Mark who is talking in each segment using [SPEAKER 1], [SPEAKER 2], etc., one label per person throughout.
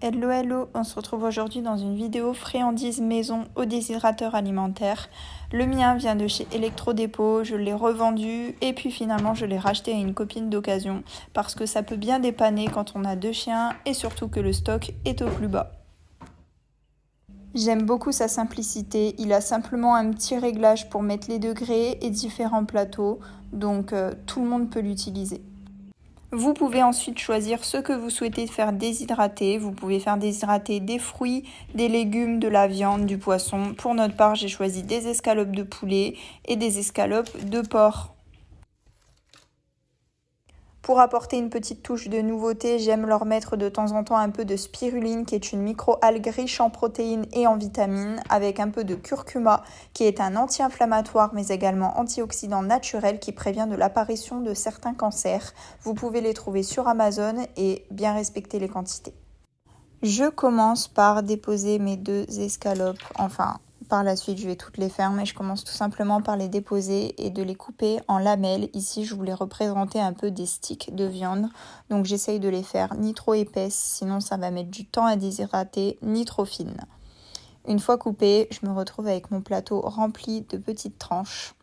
[SPEAKER 1] Hello hello, on se retrouve aujourd'hui dans une vidéo friandises maison au déshydrateur alimentaire. Le mien vient de chez Electrodépôt, je l'ai revendu et puis finalement je l'ai racheté à une copine d'occasion parce que ça peut bien dépanner quand on a 2 chiens et surtout que le stock est au plus bas. J'aime beaucoup sa simplicité, il a simplement un petit réglage pour mettre les degrés et différents plateaux, donc tout le monde peut l'utiliser. Vous pouvez ensuite choisir ce que vous souhaitez faire déshydrater. Vous pouvez faire déshydrater des fruits, des légumes, de la viande, du poisson. Pour notre part, j'ai choisi des escalopes de poulet et des escalopes de porc. Pour apporter une petite touche de nouveauté, j'aime leur mettre de temps en temps un peu de spiruline qui est une micro-algue riche en protéines et en vitamines avec un peu de curcuma qui est un anti-inflammatoire mais également antioxydant naturel qui prévient de l'apparition de certains cancers. Vous pouvez les trouver sur Amazon et bien respecter les quantités. Je commence par déposer mes 2 escalopes, par la suite je vais toutes les faire, mais je commence tout simplement par les déposer et de les couper en lamelles. Ici je voulais représenter un peu des sticks de viande, donc j'essaye de les faire ni trop épaisses, sinon ça va mettre du temps à déshydrater, ni trop fines. Une fois coupées, je me retrouve avec mon plateau rempli de petites tranches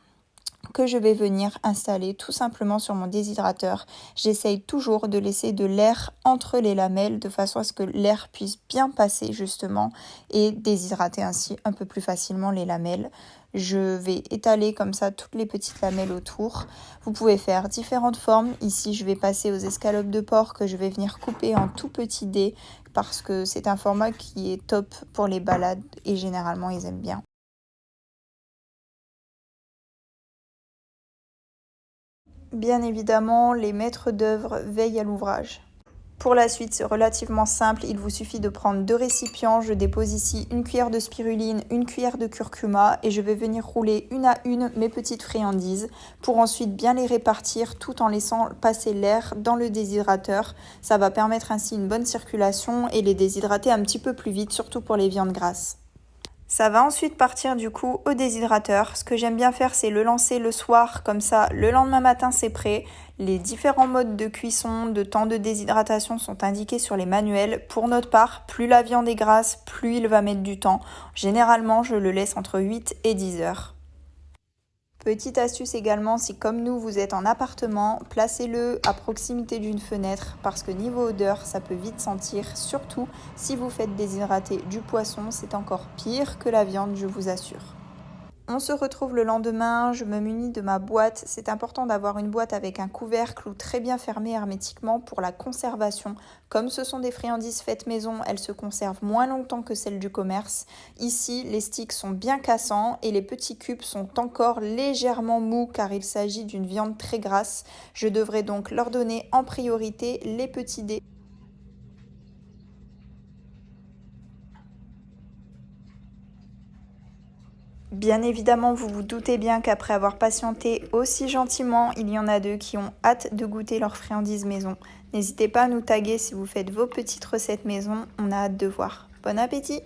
[SPEAKER 1] que je vais venir installer tout simplement sur mon déshydrateur. J'essaye toujours de laisser de l'air entre les lamelles de façon à ce que l'air puisse bien passer justement et déshydrater ainsi un peu plus facilement les lamelles. Je vais étaler comme ça toutes les petites lamelles autour. Vous pouvez faire différentes formes. Ici, je vais passer aux escalopes de porc que je vais venir couper en tout petits dés parce que c'est un format qui est top pour les balades et généralement ils aiment bien. Bien évidemment, les maîtres d'œuvre veillent à l'ouvrage. Pour la suite, c'est relativement simple, il vous suffit de prendre 2 récipients, je dépose ici une cuillère de spiruline, une cuillère de curcuma et je vais venir rouler une à une mes petites friandises pour ensuite bien les répartir tout en laissant passer l'air dans le déshydrateur. Ça va permettre ainsi une bonne circulation et les déshydrater un petit peu plus vite, surtout pour les viandes grasses. Ça va ensuite partir du coup au déshydrateur. Ce que j'aime bien faire, c'est le lancer le soir, comme ça le lendemain matin c'est prêt. Les différents modes de cuisson, de temps de déshydratation sont indiqués sur les manuels. Pour notre part, plus la viande est grasse, plus il va mettre du temps. Généralement, je le laisse entre 8 et 10 heures. Petite astuce également, si comme nous vous êtes en appartement, placez-le à proximité d'une fenêtre parce que niveau odeur ça peut vite sentir, surtout si vous faites déshydrater du poisson, c'est encore pire que la viande, je vous assure. On se retrouve le lendemain, je me munis de ma boîte. C'est important d'avoir une boîte avec un couvercle ou très bien fermé hermétiquement pour la conservation. Comme ce sont des friandises faites maison, elles se conservent moins longtemps que celles du commerce. Ici, les sticks sont bien cassants et les petits cubes sont encore légèrement mous car il s'agit d'une viande très grasse. Je devrais donc leur donner en priorité les petits dés. Bien évidemment, vous vous doutez bien qu'après avoir patienté aussi gentiment, il y en a 2 qui ont hâte de goûter leurs friandises maison. N'hésitez pas à nous taguer si vous faites vos petites recettes maison, on a hâte de voir. Bon appétit!